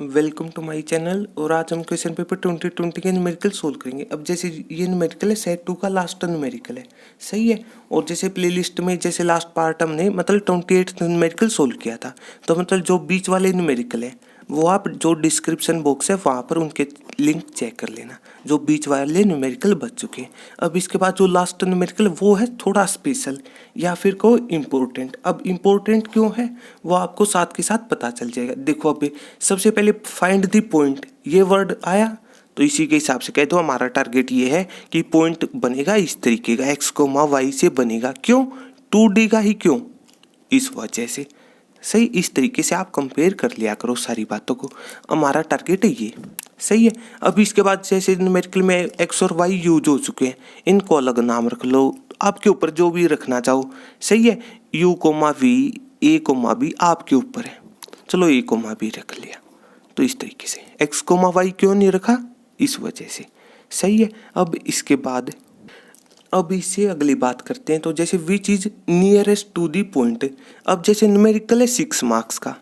Welcome to my channel. और आज हम क्वेश्चन पेपर 2020 के न्यूमेरिकल सोल्व करेंगे। अब जैसे ये न्यूमेरिकल है सेट 2 का लास्ट न्यूमेरिकल है, सही है। और जैसे प्लेलिस्ट में जैसे लास्ट पार्ट हमने मतलब 28 न्यूमेरिकल सोल्व किया था, तो मतलब जो बीच वाले न्यूमेरिकल है वो आप जो डिस्क्रिप्शन बॉक्स है वहाँ पर उनके लिंक चेक कर लेना, जो बीच वाले न्यूमेरिकल बच चुके हैं। अब इसके बाद जो लास्ट न्यूमेरिकल वो है थोड़ा स्पेशल या फिर को इम्पोर्टेंट। अब इम्पोर्टेंट क्यों है वो आपको साथ के साथ पता चल जाएगा। देखो अभी सबसे पहले फाइंड द पॉइंट ये वर्ड आया, तो इसी के हिसाब से कह दो हमारा टारगेट ये है कि पॉइंट बनेगा इस तरीके का, एक्स कोमा वाई से बनेगा। क्यों 2D का ही, क्यों इस वजह से, सही। इस तरीके से आप कंपेयर कर लिया करो सारी बातों को, हमारा टारगेट है ये, सही है। अब इसके बाद जैसे न्यूमेरिकल में एक्स और वाई यूज हो चुके हैं, इनको अलग नाम रख लो, आपके ऊपर जो भी रखना चाहो, सही है। U comma v, a comma b आपके ऊपर है, चलो ए कोमा बी रख लिया। तो इस तरीके से एक्स कोमा वाई क्यों नहीं रखा, इस वजह से, सही है। अब इसके बाद अब इससे अगली बात करते हैं। तो जैसे which is nearest to the point, अब जैसे न्यूमेरिकल है 6 मार्क्स का,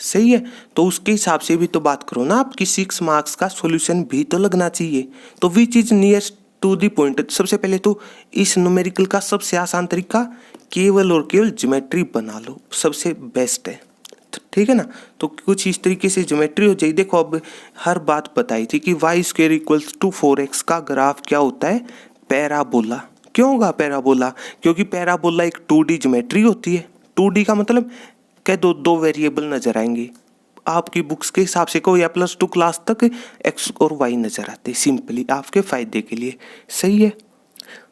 सही है, तो उसके हिसाब से भी तो बात करो ना आपकी 6 मार्क्स का सॉल्यूशन भी तो लगना चाहिए। तो which is nearest to the point, सबसे पहले तो इस न्यूमेरिकल का सबसे आसान तरीका केवल और केवल ज्योमेट्री बना लो, सबसे बेस्ट है, ठीक है ना। तो कुछ इस तरीके से ज्योमेट्री हो जाएगी। देखो अब हर बात बताई थी कि Y square equals to 4x का ग्राफ क्या होता है, पैराबोला। क्यों होगा पैराबोला, क्योंकि पैराबोला एक 2D ज्योमेट्री होती है। 2D का मतलब कह दो दो वेरिएबल नजर आएंगे आपकी बुक्स के हिसाब से, कोई +2 क्लास तक x और y नजर आते, सिंपली आपके फायदे के लिए, सही है।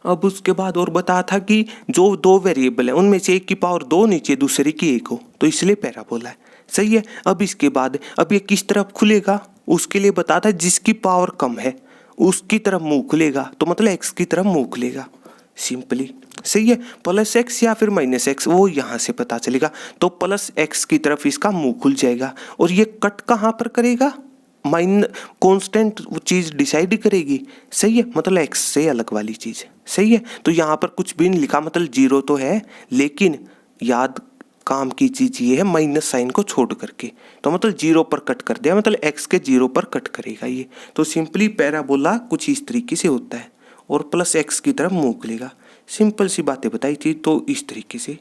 अब उसके बाद और बताया था कि जो दो वेरिएबल है उनमें से एक की पावर 2 नीचे दूसरे की 1 हो, तो इसलिए पैराबोला है, सही है। अब इसके बाद अब ये किस तरफ खुलेगा उसके लिए बताया था, जिसकी पावर कम है उसकी तरफ मुंह खुलेगा, तो मतलब x की तरफ मुंह खुलेगा, सिंपली, सही है। +x या फिर -x वो यहाँ से पता चलेगा, तो +x की तरफ इसका मुंह खुल जाएगा। और ये कट कहाँ पर करेगा, कांस्टेंट वो चीज़ डिसाइड करेगी, सही है, मतलब x से अलग वाली चीज़, सही है। तो यहाँ पर कुछ भी नहीं लिखा, मतलब 0 तो है, लेकिन याद काम की चीज़ ये है माइनस साइन को छोड़ करके, तो मतलब 0 पर कट कर दिया, मतलब x के 0 पर कट करेगा ये। तो सिंपली पैराबोला कुछ इस तरीके से होता है और +x की तरफ मुंह खुलेगा, सिंपल सी बातें बताई थी, तो इस तरीके से,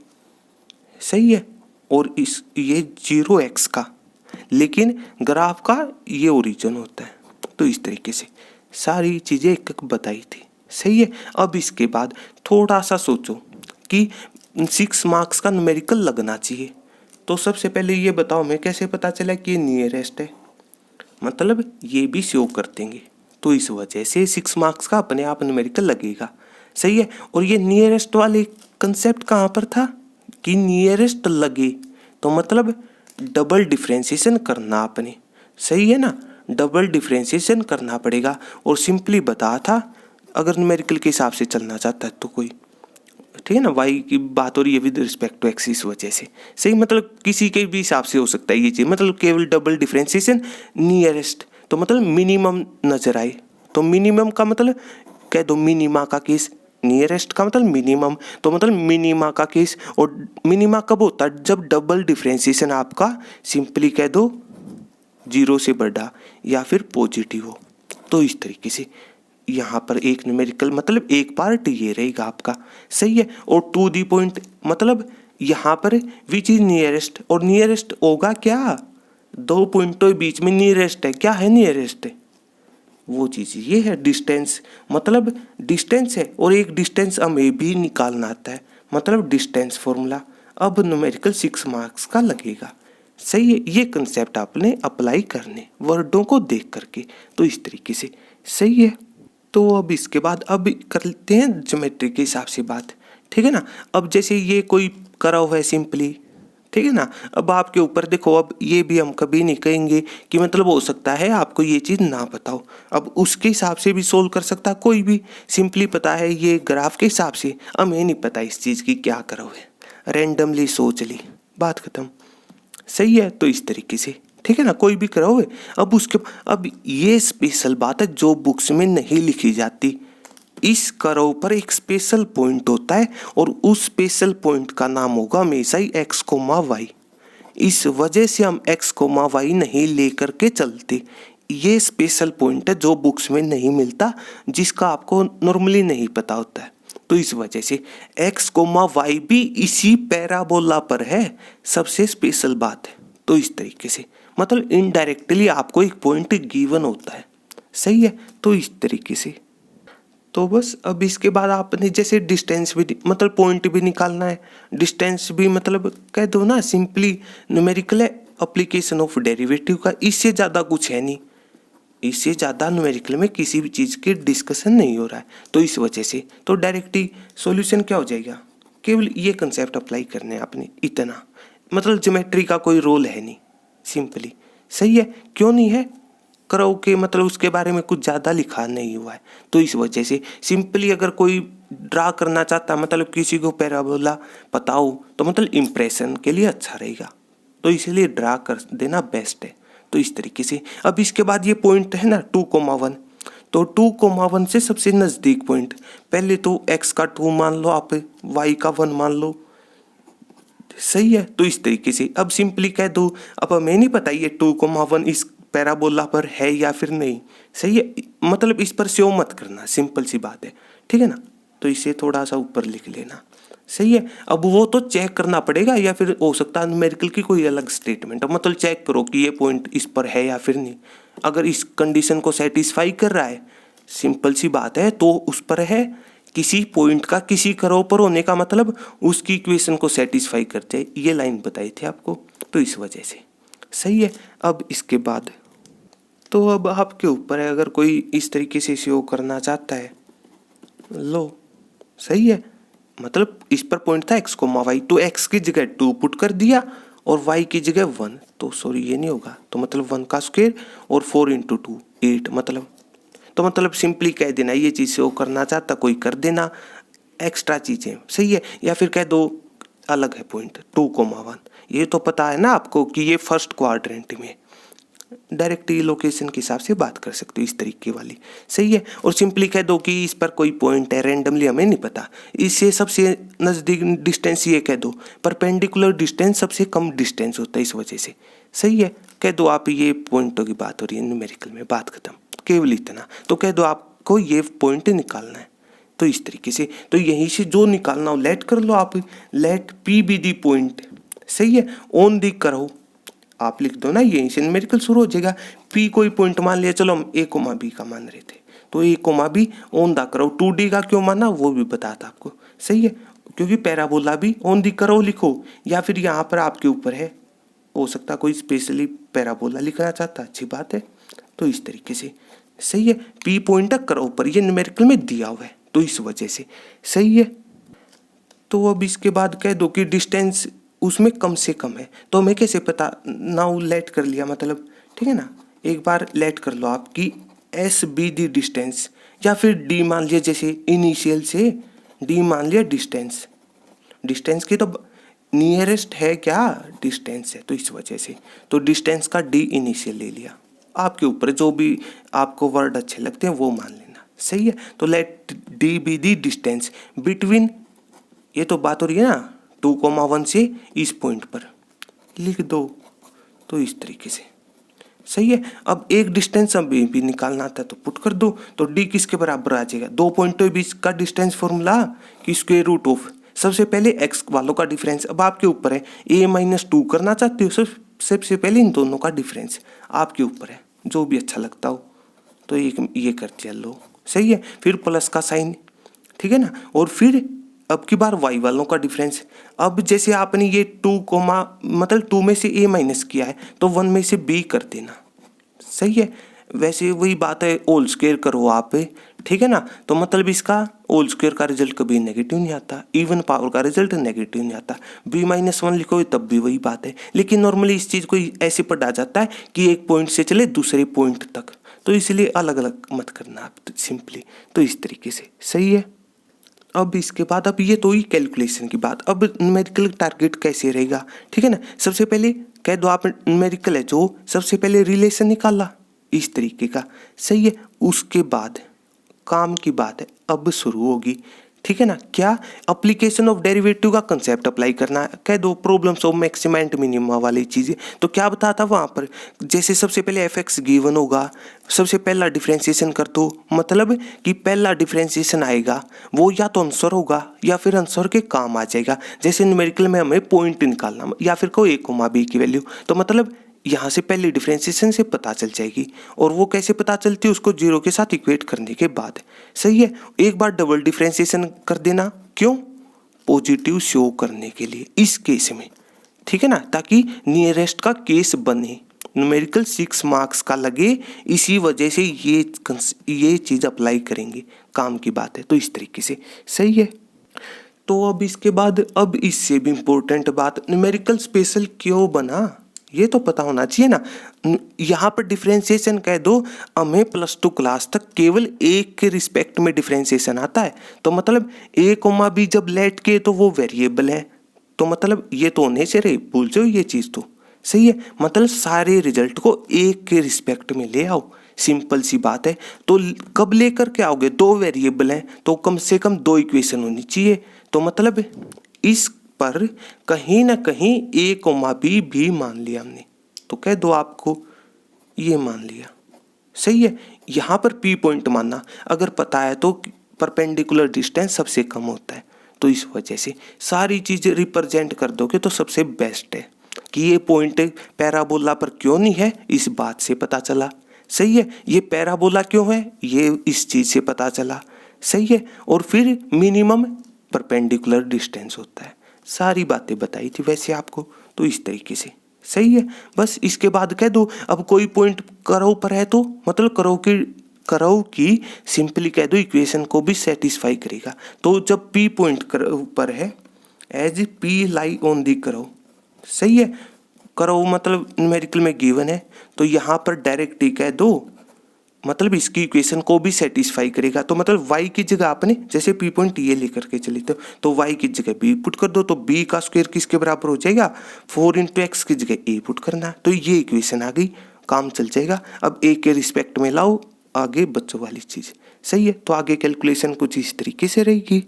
सही है। और इस ये 0x का, लेकिन ग्राफ का ये ओरिजिन होता है, तो इस तरीके से सारी चीज़ें एक एक बताई थी, सही है। अब इसके बाद थोड़ा सा सोचो कि 6 मार्क्स का न्यूमेरिकल लगना चाहिए, तो सबसे पहले ये बताओ मैं कैसे पता चला कि ये नियरेस्ट है, मतलब ये भी शो कर देंगे, तो इस वजह से 6 मार्क्स का अपने आप न्यूमेरिकल लगेगा, सही है। और ये नियरेस्ट वाले कंसेप्ट कहाँ पर था कि नियरेस्ट लगे, तो मतलब डबल डिफ्रेंशिएशन करना आपने, सही है ना, डबल डिफ्रेंशिएशन करना पड़ेगा। और सिंपली बता था अगर न्यूमेरिकल के हिसाब से चलना चाहता है तो कोई, ठीक है ना, वाई की बात हो रही है विद रिस्पेक्ट टू एक्स, इस वजह से, सही, मतलब किसी के भी हिसाब से हो सकता है ये चीज़, मतलब केवल डबल डिफ्रेंशिएशन नियरेस्ट, तो मतलब मिनिमम नजर आए, तो मिनिमम का मतलब कह दो मिनिमा का केस, नियरेस्ट का मतलब मिनिमम, तो मतलब मिनिमा का केस। और मिनिमा कब होता है, जब डबल डिफ्रेंशिएशन आपका सिंपली कह दो 0 से बड़ा या फिर पॉजिटिव हो, तो इस तरीके से यहाँ पर एक न्यूमेरिकल मतलब एक पार्ट ये रहेगा आपका, सही है। और टू दी पॉइंट मतलब यहाँ पर विच इज नियरेस्ट, और नियरेस्ट होगा क्या, दो पॉइंटों के बीच में नियरेस्ट है, क्या है नियरेस्ट है वो चीज़ ये है डिस्टेंस, मतलब डिस्टेंस है। और एक डिस्टेंस हमें भी निकालना आता है, मतलब डिस्टेंस फॉर्मूला। अब न्यूमेरिकल 6 मार्क्स का लगेगा, सही है। ये कंसेप्ट आपने अप्लाई करने वर्डों को देख करके, तो इस तरीके से, सही है। तो अब इसके बाद अब करते हैं ज्योमेट्री के हिसाब से बात, ठीक है ना। अब जैसे ये कोई कर्व है सिंपली, ठीक है ना, अब आपके ऊपर देखो, अब ये भी हम कभी नहीं कहेंगे कि मतलब हो सकता है आपको ये चीज़ ना पता हो, अब उसके हिसाब से भी सोल्व कर सकता है कोई भी, सिंपली पता है ये ग्राफ के हिसाब से, हमें नहीं पता इस चीज़ की क्या कर्व है, रैंडमली सोच ली, बात खत्म, सही है। तो इस तरीके से, ठीक है ना, कोई भी करो। अब उसके अब ये स्पेशल बात है जो बुक्स में नहीं लिखी जाती, इस कर्व पर एक स्पेशल पॉइंट होता है और उस स्पेशल पॉइंट का नाम होगा हमेशा ही एक्स कोमा वाई। इस वजह से हम x कोमा वाई नहीं लेकर के चलते। ये स्पेशल पॉइंट है जो बुक्स में नहीं मिलता, जिसका आपको नॉर्मली नहीं पता होता है। तो इस वजह से x कोमा वाई भी इसी पैराबोला पर है, सबसे स्पेशल बात है। तो इस तरीके से मतलब इनडायरेक्टली आपको एक पॉइंट गिवन होता है, सही है। तो इस तरीके से तो बस अब इसके बाद आपने जैसे डिस्टेंस भी मतलब पॉइंट भी निकालना है, डिस्टेंस भी मतलब कह दो ना सिंपली न्यूमेरिकल है, एप्लीकेशन ऑफ डेरिवेटिव का, इससे ज़्यादा कुछ है नहीं, इससे ज़्यादा न्यूमेरिकल में किसी भी चीज़ की डिस्कशन नहीं हो रहा है। तो इस वजह से तो डायरेक्ट ही सॉल्यूशन क्या हो जाएगा, केवल ये कंसेप्ट अप्लाई करने हैं आपने, इतना मतलब ज्योमेट्री का कोई रोल है नहीं, सिंपली सही है। क्यों नहीं है, करो के मतलब उसके बारे में कुछ ज़्यादा लिखा नहीं हुआ है। तो इस वजह से सिंपली अगर कोई ड्रा करना चाहता है, मतलब किसी को पैराबोला पता हो, तो मतलब इम्प्रेशन के लिए अच्छा रहेगा, तो इसीलिए ड्रा कर देना बेस्ट है। तो इस तरीके से अब इसके बाद ये पॉइंट है ना 2,1, तो 2,1 से सबसे नज़दीक पॉइंट, पहले तो x का 2 मान लो आप, y का 1 मान लो, सही है। तो इस तरीके से अब सिंपली कह दो, अब हमें नहीं पता ये 2,1 इस पैराबोला पर है या फिर नहीं, सही है, मतलब इस पर शो मत करना, सिंपल सी बात है, ठीक है ना। तो इसे थोड़ा सा ऊपर लिख लेना, सही है। अब वो तो चेक करना पड़ेगा, या फिर हो सकता है न्यूमेरिकल की कोई अलग स्टेटमेंट, मतलब चेक करो कि ये पॉइंट इस पर है या फिर नहीं। अगर इस कंडीशन को सेटिस्फाई कर रहा है, सिंपल सी बात है, तो उस पर है। किसी पॉइंट का किसी करो पर होने का मतलब उसकी इक्वेशन को सेटिस्फाई करते हैं, ये लाइन बताई थी आपको। तो इस वजह से सही है। अब इसके बाद तो अब आपके ऊपर है, अगर कोई इस तरीके से शो करना चाहता है, लो सही है, मतलब इस पर पॉइंट था x कोमा वाई, तो x की जगह 2 पुट कर दिया और y की जगह 1, तो सॉरी ये नहीं होगा, तो मतलब 1 का स्क्वायर और 4 × 2 8, मतलब तो मतलब सिंपली कह देना ये चीज़ शो करना चाहता कोई कर देना, एक्स्ट्रा चीज़ें, सही है। या फिर कह दो अलग है पॉइंट 2,1, ये तो पता है ना आपको कि ये फर्स्ट क्वाड्रेंट में, डायरेक्ट लोकेशन के हिसाब से बात कर सकते हो इस तरीके वाली, सही है। और सिंपली कह दो कि इस पर कोई पॉइंट है, रैंडमली हमें नहीं पता, इससे सबसे नज़दीक डिस्टेंस ये कह दो, परपेंडिकुलर डिस्टेंस सबसे कम डिस्टेंस होता है, इस वजह से सही है। कह दो आप ये पॉइंटों की बात हो रही है न्यूमेरिकल में, बात खत्म, केवल इतना। तो कह दो आपको ये पॉइंट निकालना है, तो इस तरीके से तो यहीं से जो निकालना हो लेट कर लो आप, let P be the point, सही है। ऑन दी करो आप लिख दो ना, यहीं से न्यूमेरिकल शुरू हो जाएगा। पी कोई पॉइंट मान लिया, चलो हम a, b का मान रहे थे, तो a, b ऑन द करो। 2D का क्यों माना वो भी बताता आपको, सही है, क्योंकि पैराबोला भी ऑन दी करो लिखो, या फिर यहाँ पर आपके ऊपर है, हो सकता कोई स्पेशली पैराबोला लिखना चाहता, अच्छी बात है। तो इस तरीके से सही है, पी पॉइंट तक करो ऊपर, ये न्यूमेरिकल में दिया हुआ है, तो इस वजह से सही है। तो अब इसके बाद कह दो कि डिस्टेंस उसमें कम से कम है, तो हमें कैसे पता, नाउ लेट कर लिया मतलब, ठीक है ना, एक बार लेट कर लो आपकी एस बी दी डिस्टेंस, या फिर डी मान लिया, जैसे इनिशियल से डी मान लिया डिस्टेंस, डिस्टेंस की तो नियरेस्ट है क्या, डिस्टेंस है, तो इस वजह से तो डिस्टेंस का डी इनिशियल ले लिया, आपके ऊपर जो भी आपको वर्ड अच्छे लगते हैं वो मान लेना, सही है। तो let D be the distance between, ये तो बात हो रही है ना 2,1 से इस पॉइंट पर लिख दो, तो इस तरीके से सही है। अब एक डिस्टेंस अभी भी निकालना था, तो पुट कर दो, तो डी किसके बराबर आ जाएगा, दो पॉइंटों के बीच का डिस्टेंस फॉर्मूला कि स्क्वायर रूट ऑफ, सबसे पहले एक्स वालों का डिफरेंस, अब आपके ऊपर है a-2 करना चाहते हो, सबसे पहले इन दोनों का डिफरेंस आपके ऊपर है, जो भी अच्छा लगता हो, तो एक ये कर दिया, लो सही है। फिर प्लस का साइन, ठीक है ना, और फिर अब की बार y वालों का डिफरेंस। अब जैसे आपने ये 2 मतलब 2 में से a माइनस किया है, तो 1 में से b कर देना, सही है। वैसे वही बात है, होल स्क्वायर करो आप, ठीक है ना, तो मतलब इसका होल स्क्वायर का रिजल्ट कभी नेगेटिव नहीं आता, इवन पावर का रिजल्ट नेगेटिव नहीं आता, b-1 लिखो तब भी वही बात है। लेकिन नॉर्मली इस चीज़ को ऐसे पढ़ा जाता है कि एक पॉइंट से चले दूसरे पॉइंट तक, तो इसलिए अलग अलग मत करना आप सिंपली, तो इस तरीके से सही है। अब इसके बाद अब ये तो ही कैलकुलेशन की बात, अब न्यूमेरिकल टारगेट कैसे रहेगा, ठीक है ना। सबसे पहले कह दो आप न्यूमेरिकल है जो सबसे पहले रिलेशन निकाला इस तरीके का, सही है। उसके बाद काम की बात है अब शुरू होगी ठीक है ना। क्या एप्लीकेशन ऑफ डेरिवेटिव का कंसेप्ट अप्लाई करना है, कह दो problems of maxima and minima वाली चीज़ें। तो क्या बताता वहाँ पर, जैसे सबसे पहले एफ एक्स गिवन होगा, सबसे पहला डिफ्रेंसिएशन कर दो, मतलब कि पहला डिफ्रेंसिएशन आएगा वो या तो आंसर होगा या फिर आंसर के काम आ जाएगा। जैसे न्यूमेरिकल में हमें पॉइंट निकालना या फिर कोई ए कोमा बी की वैल्यू, तो मतलब यहाँ से पहले डिफ्रेंसिएशन से पता चल जाएगी। और वो कैसे पता चलती है, उसको जीरो के साथ इक्वेट करने के बाद। सही है। एक बार डबल डिफ्रेंसिएशन कर देना, क्यों, पॉजिटिव शो करने के लिए इस केस में, ठीक है ना, ताकि नियरेस्ट का केस बने, न्यूमेरिकल 6 मार्क्स का लगे, इसी वजह से ये चीज़ अप्लाई करेंगे, काम की बात है। तो इस तरीके से सही है। तो अब इसके बाद अब इससे भी इम्पोर्टेंट बात, न्यूमेरिकल स्पेशल क्यों बना, ये तो पता होना चाहिए ना। यहाँ पर डिफ्रेंसिएशन कह दो, हमें +2 क्लास तक केवल एक के रिस्पेक्ट में डिफ्रेंसिएशन आता है। तो मतलब ए कोमा बी जब लेट के तो वो वेरिएबल है, तो मतलब ये तो होने से रहे, भूल जाओ ये चीज़ तो। सही है। मतलब सारे रिजल्ट को एक के रिस्पेक्ट में ले आओ, सिंपल सी बात है। तो कब लेकर के आओगे, 2 वेरिएबल हैं तो कम से कम 2 इक्वेशन होनी चाहिए। तो मतलब इस पर कहीं ना कहीं ए कोमा बी भी मान लिया हमने, तो कह दो आपको ये मान लिया। सही है। यहाँ पर पी पॉइंट मानना, अगर पता है तो परपेंडिकुलर डिस्टेंस सबसे कम होता है, तो इस वजह से सारी चीज़ें रिप्रेजेंट कर दोगे तो सबसे बेस्ट है। कि ये पॉइंट पैराबोला पर क्यों नहीं है, इस बात से पता चला। सही है। ये पैराबोला क्यों है, ये इस चीज़ से पता चला। सही है। और फिर मिनिमम परपेंडिकुलर डिस्टेंस होता है, सारी बातें बताई थी वैसे आपको, तो इस तरीके से। सही है। बस इसके बाद कह दो, अब कोई पॉइंट करो पर है तो मतलब करो की सिंपली कह दो इक्वेशन को भी सेटिस्फाई करेगा। तो जब पी पॉइंट पर है, as P lie on the करो। सही है। करो मतलब न्यूमेरिकल में गिवन है, तो यहाँ पर डायरेक्ट ही कह दो, मतलब इसकी इक्वेशन को भी सेटिस्फाई करेगा। तो मतलब y की जगह आपने जैसे p पॉइंट ये लेकर के चली तो y की जगह b पुट कर दो, तो b का स्क्वायर किसके बराबर हो जाएगा, 4 × x की जगह a पुट करना, तो ये इक्वेशन आ गई, काम चल जाएगा। अब a के रिस्पेक्ट में लाओ आगे बच्चों वाली चीज़। सही है। तो आगे कैलकुलेशन कुछ इस तरीके से रहेगी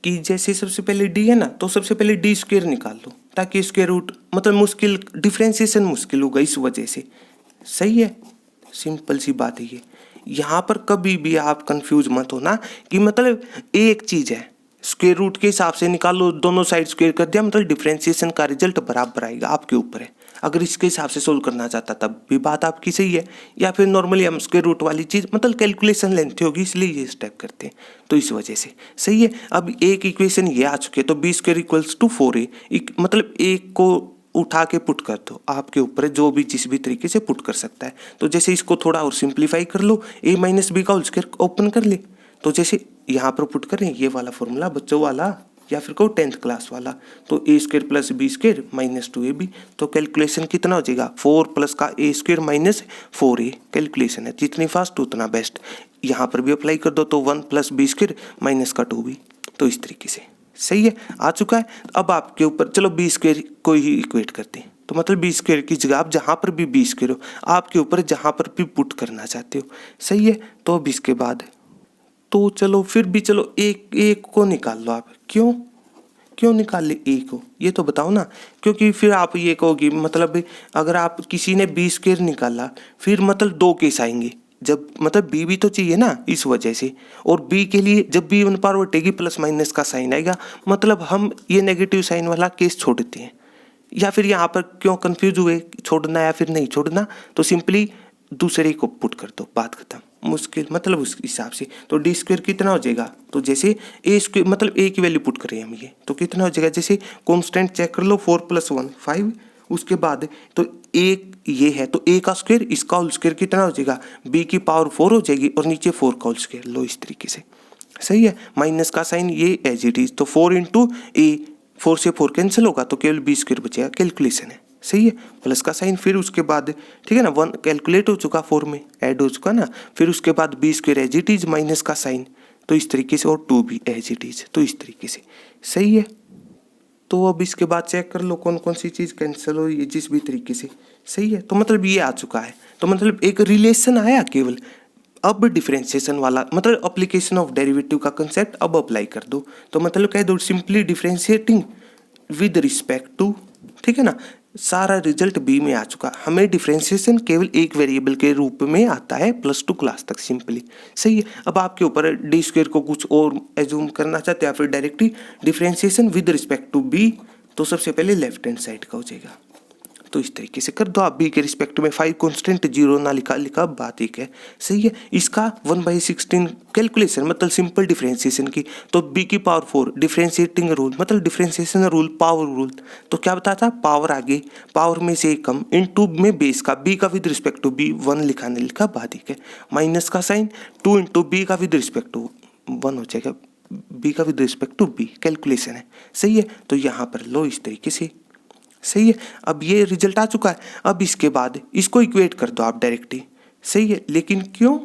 कि जैसे सबसे पहले d है ना, तो सबसे पहले d स्क्वायर निकाल लो, ताकि स्क्वायर रूट मतलब मुश्किल डिफ्रेंसिएशन मुश्किल होगा इस वजह से। सही है। सिंपल सी बात है ये। यहाँ पर कभी भी आप कंफ्यूज मत होना कि मतलब एक चीज़ है, स्क्वायर रूट के हिसाब से निकालो, दोनों साइड स्क्वायर कर दिया, मतलब डिफरेंशिएशन का रिजल्ट बराबर आएगा, आपके ऊपर है। अगर इसके हिसाब से सोल्व करना चाहता तब भी बात आपकी सही है, या फिर नॉर्मली हम स्क्वायर रूट वाली चीज़ मतलब कैलकुलेशन लेंथी होगी इसलिए ये स्टेप करते हैं, तो इस वजह से। सही है। अब एक इक्वेशन ये आ चुके, तो b² = 4a, मतलब एक को उठा के पुट कर दो, आपके ऊपर है, जो भी जिस भी तरीके से पुट कर सकता है। तो जैसे इसको थोड़ा और सिंप्लीफाई कर लो, a - b का होल स्क्वायर ओपन कर ले, तो जैसे यहाँ पर पुट करें ये वाला फॉर्मूला बच्चों वाला, या फिर को 10th क्लास वाला, तो a² + b² - 2ab, तो कैलकुलेशन कितना हो जाएगा, 4 प्लस का a² - 4a, कैलकुलेशन है, जितनी फास्ट उतना बेस्ट। यहाँ पर भी अप्लाई कर दो, तो 1 + b² - 2b, तो इस तरीके से। सही है। आ चुका है। अब आपके ऊपर चलो b² को ही इक्वेट करते हैं, तो मतलब b² की जगह आप जहाँ पर भी b² हो, आपके ऊपर जहाँ पर भी पुट करना चाहते हो। सही है। तो अब इसके बाद तो चलो फिर भी चलो एक को निकाल लो आप, क्यों निकाल ले ए को, ये तो बताओ ना। क्योंकि फिर आप ये कहोगे मतलब अगर आप किसी ने b² निकाला, फिर मतलब 2 केस आएंगे, जब मतलब b भी तो चाहिए ना, इस वजह से। और b के लिए जब b वन पावर हटेगी प्लस माइनस का साइन आएगा, मतलब हम ये नेगेटिव साइन वाला केस छोड़ते हैं। या फिर यहाँ पर क्यों कंफ्यूज हुए, छोड़ना या फिर नहीं छोड़ना, तो सिंपली दूसरे को पुट कर दो, बात खत्म। मुश्किल मतलब उस हिसाब से। तो d² कितना हो जाएगा, तो जैसे a² मतलब a की वैल्यू पुट करें हम ये, तो कितना हो जाएगा, जैसे कांस्टेंट चेक कर लो, 4 + 1 5, उसके बाद तो एक ये है, तो a का स्क्वायर, इसका होल स्क्वायर कितना हो जाएगा, b की पावर 4 हो जाएगी, और नीचे 4 का होल स्क्वायर, लो इस तरीके से। सही है। माइनस का साइन ये एज इट इज, तो 4 × a, 4 से 4 कैंसिल होगा, तो केवल b² बचेगा, कैलकुलेशन है। सही है। प्लस का साइन, फिर उसके बाद ठीक है ना, 1 कैलकुलेट हो चुका, 4 में ऐड हो चुका ना, फिर उसके बाद b² as it is, minus का साइन, तो इस तरीके से, और 2 भी एज इट इज, तो इस तरीके से। सही है। तो अब इसके बाद चेक कर लो कौन कौन सी चीज़ कैंसिल हो, ये जिस भी तरीके से। सही है। तो मतलब ये आ चुका है, तो मतलब एक रिलेशन आया केवल, अब डिफरेंशिएशन वाला मतलब अप्लीकेशन ऑफ डेरिवेटिव का कंसेप्ट अब अप्लाई कर दो। तो मतलब कह दो simply differentiating with respect to, ठीक है ना, सारा रिजल्ट बी में आ चुका। हमें डिफरेंशिएशन केवल एक वेरिएबल के रूप में आता है +2 क्लास तक सिंपली। सही है। अब आपके ऊपर डी स्क्वायर को कुछ और एज्यूम करना चाहते हैं या फिर directly differentiation with respect to b, तो सबसे पहले लेफ्ट हैंड साइड का हो जाएगा। तो इस तरीके से कर दो आप। बी के रिस्पेक्ट में 5 कॉन्स्टेंट 0 ना लिखा बात एक है। सही है। इसका 1/16 कैलकुलेशन मतलब सिंपल डिफरेंशिएशन की, तो बी की पावर 4 डिफरेंशिएटिंग रूल मतलब डिफरेंशिएशन रूल पावर रूल। तो क्या बताया था, पावर आगे पावर में से एक कम इनटू में बेस का, बी का विद रिस्पेक्ट टू बी 1 लिखा बात एक है, माइनस का साइन 2 इंटू बी का विद रिस्पेक्ट टू 1 हो जाएगा, बी का with respect to b calculation है। सही है। तो यहाँ पर लो इस तरीके से। सही है। अब ये रिजल्ट आ चुका है। अब इसके बाद इसको इक्वेट कर दो आप डायरेक्टली। सही है। लेकिन क्यों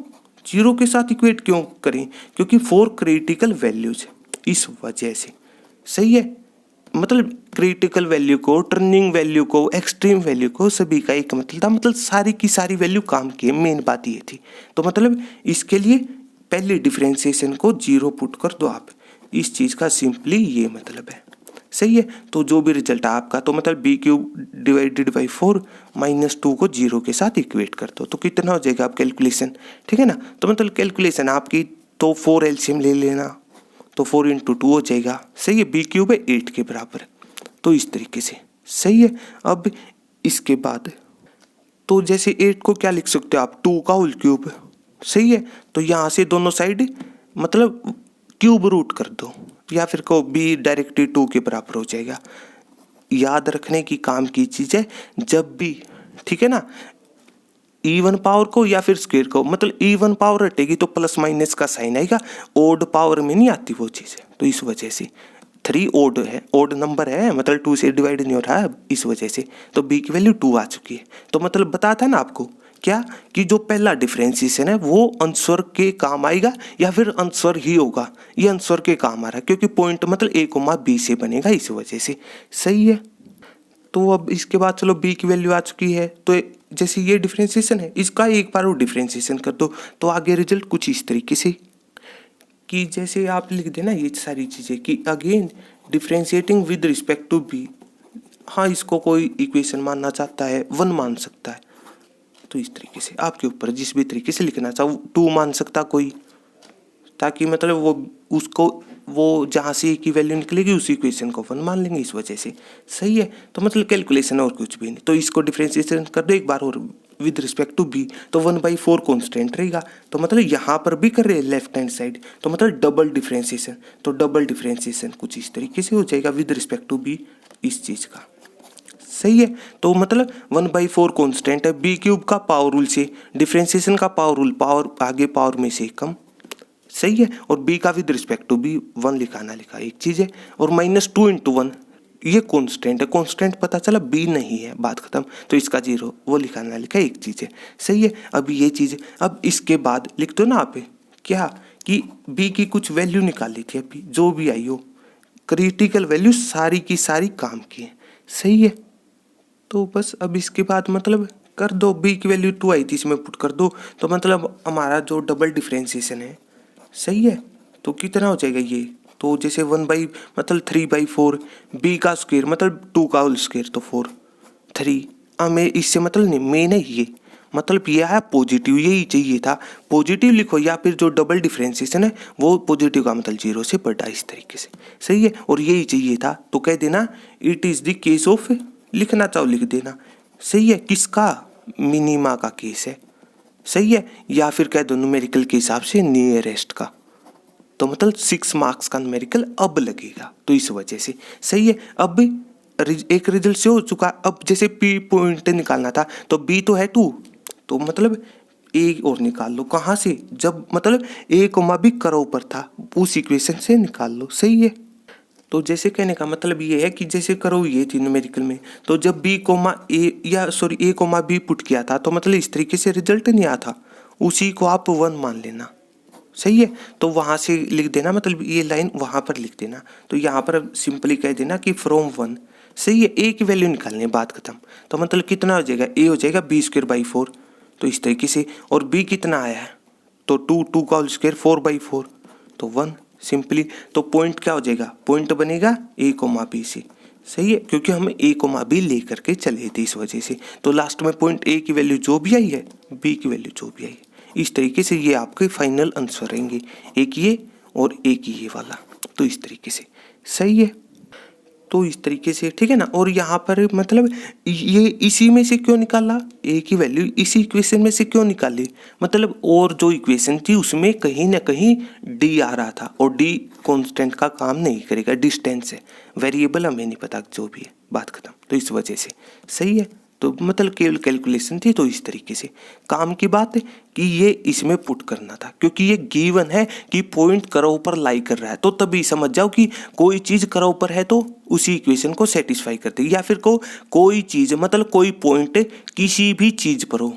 0 के साथ इक्वेट क्यों करें, क्योंकि 4 क्रिटिकल वैल्यूज इस वजह से। सही है। मतलब क्रिटिकल वैल्यू को, टर्निंग वैल्यू को, एक्सट्रीम वैल्यू को, सभी का एक मतलब था, मतलब सारी की सारी वैल्यू काम की है, मेन बात ये थी। तो मतलब इसके लिए पहले डिफरेंशिएशन को 0 पुट कर दो आप। इस चीज़ का सिंपली ये मतलब है। सही है। तो जो भी रिजल्ट है आपका, तो मतलब b³ डिवाइडेड बाई 4 -2 को 0 के साथ इक्वेट कर दो, तो कितना हो जाएगा आप कैलकुलेशन, ठीक है ना। तो मतलब कैलकुलेशन आपकी, तो 4 एलसीएम ले लेना, तो 4 × 2 हो जाएगा। सही है। b³ है 8 के बराबर। तो इस तरीके से। सही है। अब इसके बाद तो जैसे 8 को क्या लिख सकते हो आप, 2 का होल क्यूब। सही है। तो यहाँ से दोनों साइड मतलब क्यूब रूट कर दो, या फिर को बी डायरेक्टली 2 के बराबर हो जाएगा। याद रखने की काम की चीज़ है, जब भी, ठीक है ना, इवन पावर को या फिर स्क्वायर को, मतलब इवन पावर हटेगी तो प्लस माइनस का साइन आएगा, ओड पावर में नहीं आती वो चीज़। तो इस वजह से 3 ओड है, ओड नंबर है, मतलब 2 से डिवाइड नहीं हो रहा है इस वजह से। तो बी की वैल्यू 2 आ चुकी है। तो मतलब बताया था ना आपको क्या, कि जो पहला डिफरेंशिएशन है वो आंसर के काम आएगा या फिर आंसर ही होगा। ये आंसर के काम आ रहा है क्योंकि पॉइंट मतलब a, b से बनेगा इस वजह से। सही है। तो अब इसके बाद चलो b की वैल्यू आ चुकी है, तो जैसे ये डिफरेंशिएशन है इसका एक बार वो डिफरेंशिएशन कर दो, तो आगे रिजल्ट कुछ इस तरीके से, कि जैसे आप लिख देना ये सारी चीज़ें कि again differentiating with respect to b। हाँ, इसको कोई इक्वेशन मानना चाहता है 1 मान सकता है, तो इस तरीके से आपके ऊपर जिस भी तरीके से लिखना चाहो, 2 मान सकता कोई, ताकि मतलब वो उसको वो जहाँ से की वैल्यू निकलेगी उसी इक्वेशन को 1 मान लेंगे इस वजह से। सही है। तो मतलब कैलकुलेशन और कुछ भी नहीं। तो इसको डिफरेंशिएशन कर दो एक बार और विद रिस्पेक्ट टू बी, तो 1/4 कॉन्स्टेंट रहेगा। तो मतलब यहाँ पर भी कर रहे हैं लेफ्ट हैंड साइड, तो मतलब डबल डिफरेंशिएशन, तो डबल डिफरेंशिएशन कुछ इस तरीके से हो जाएगा विद रिस्पेक्ट टू बी इस चीज़ का। सही है। तो मतलब 1/4 कॉन्स्टेंट है, b³ का पावर रूल से, डिफरेंशिएशन का पावर रूल, पावर आगे पावर में से कम। सही है। और b का विद रिस्पेक्ट टू b 1 लिखा ना लिखा एक चीज़ है, और -2 × 1 ये कॉन्स्टेंट है, कॉन्स्टेंट पता चला b नहीं है, बात खत्म। तो इसका 0 वो लिखा ना लिखा एक चीज़ है। सही है। अब ये चीज़, अब इसके बाद लिख दो ना आप क्या, कि b की कुछ वैल्यू निकाली थी अभी, जो भी आई हो क्रिटिकल वैल्यू सारी की सारी काम की है। सही है। तो बस अब इसके बाद मतलब कर दो, b की वैल्यू 2 आई थी इसमें पुट कर दो, तो मतलब हमारा जो डबल डिफरेंशिएशन है। सही है। तो कितना हो जाएगा ये, तो जैसे 3/4 b का स्क्वायर मतलब 2 का होल स्क्वायर, तो 4 3 हमें इससे मतलब नहीं, मेन है ये, मतलब ये है पॉजिटिव, यही चाहिए था, पॉजिटिव लिखो, या फिर जो डबल डिफरेंशिएशन है वो पॉजिटिव का मतलब 0 से बड़ा इस तरीके से। सही है। और यही चाहिए था, तो कह देना it is the case of, लिखना चाहो लिख देना। सही है। किसका, मिनिमा का केस है। सही है। या फिर कह दो न्यूमेरिकल के हिसाब से नियरेस्ट का, तो मतलब 6 मार्क्स का न्यूमेरिकल अब लगेगा, तो इस वजह से। सही है। अब एक रिजल्ट से हो चुका। अब जैसे p पॉइंट निकालना था, तो b तो है 2, तो मतलब a और निकाल लो, कहाँ से, जब मतलब a, b करो ऊपर था उस इक्वेशन से निकाल लो। सही है। तो जैसे कहने का मतलब ये है कि जैसे करो ये थी न्यूमेरिकल में, तो जब b, a या सॉरी a, b पुट किया था, तो मतलब इस तरीके से रिजल्ट नहीं आया था, उसी को आप 1 मान लेना। सही है। तो वहाँ से लिख देना, मतलब ये लाइन वहाँ पर लिख देना, तो यहाँ पर सिंपली कह देना कि फ्रॉम 1। सही है। a की वैल्यू निकालनी है, बात खत्म। तो मतलब कितना हो जाएगा, a हो जाएगा b² बाई 4, तो इस तरीके से। और b कितना आया है तो 2 का होल स्क्वायर 4/4 तो 1 सिंपली। तो पॉइंट क्या हो जाएगा, पॉइंट बनेगा a, b से। सही है, क्योंकि हम a, b लेकर के चले थे इस वजह से। तो लास्ट में पॉइंट a की वैल्यू जो भी आई है, b की वैल्यू जो भी आई है, इस तरीके से ये आपके फाइनल आंसर रहेंगे, एक ये और एक ये वाला। तो इस तरीके से सही है। तो इस तरीके से ठीक है ना। और यहाँ पर मतलब ये इसी में से क्यों निकाला, ए की वैल्यू इसी इक्वेशन में से क्यों निकाली, मतलब और जो इक्वेशन थी उसमें कहीं ना कहीं डी आ रहा था, और डी कांस्टेंट का काम नहीं करेगा, डिस्टेंस है, वेरिएबल हमें नहीं पता जो भी है, बात खत्म। तो इस वजह से सही है। तो मतलब केवल कैलकुलेशन थी। तो इस तरीके से काम की बात है कि ये इसमें पुट करना था, क्योंकि ये गिवन है कि पॉइंट कर्व पर लाई कर रहा है, तो तभी समझ जाओ कि कोई चीज कर्व पर है तो उसी इक्वेशन को सेटिस्फाई करती है, या फिर कोई चीज मतलब कोई पॉइंट किसी भी चीज पर हो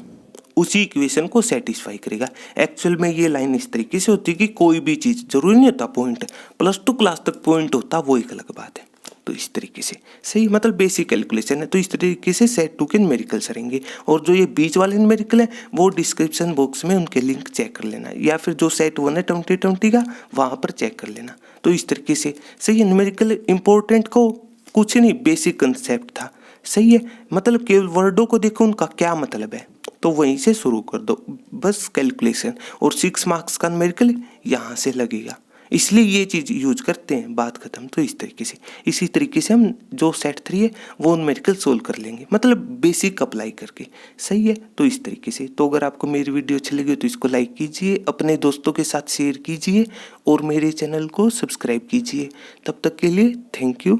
उसी इक्वेशन को सेटिस्फाई करेगा। एक्चुअल में ये लाइन इस तरीके से होती है कि कोई भी चीज, जरूरी नहीं होता पॉइंट, +2 क्लास तक पॉइंट होता, वो एक अलग बात है। तो इस तरीके से सही, मतलब बेसिक कैलकुलेशन है। तो इस तरीके से सेट 2 के न्यूमेरिकल्स रहेंगे, और जो ये बीच वाले न्यूमेरिकल है वो डिस्क्रिप्शन बॉक्स में उनके लिंक चेक कर लेना, या फिर जो सेट 1 है 2020 का वहाँ पर चेक कर लेना। तो इस तरीके से सही है। न्यूमेरिकल इंपॉर्टेंट को कुछ नहीं, बेसिक कंसेप्ट था। सही है, मतलब केवल वर्डों को देखो उनका क्या मतलब है, तो वहीं से शुरू कर दो बस कैलकुलेशन, और 6 मार्क्स का न्यूमेरिकल यहाँ से लगेगा, इसलिए ये चीज़ यूज करते हैं, बात खत्म। तो इस तरीके से, इसी तरीके से हम जो सेट 3 है वो न्यूमेरिकल सोल्व कर लेंगे, मतलब बेसिक अप्लाई करके। सही है। तो इस तरीके से, तो अगर आपको मेरी वीडियो अच्छी लगी तो इसको लाइक कीजिए, अपने दोस्तों के साथ शेयर कीजिए, और मेरे चैनल को सब्सक्राइब कीजिए। तब तक के लिए थैंक यू।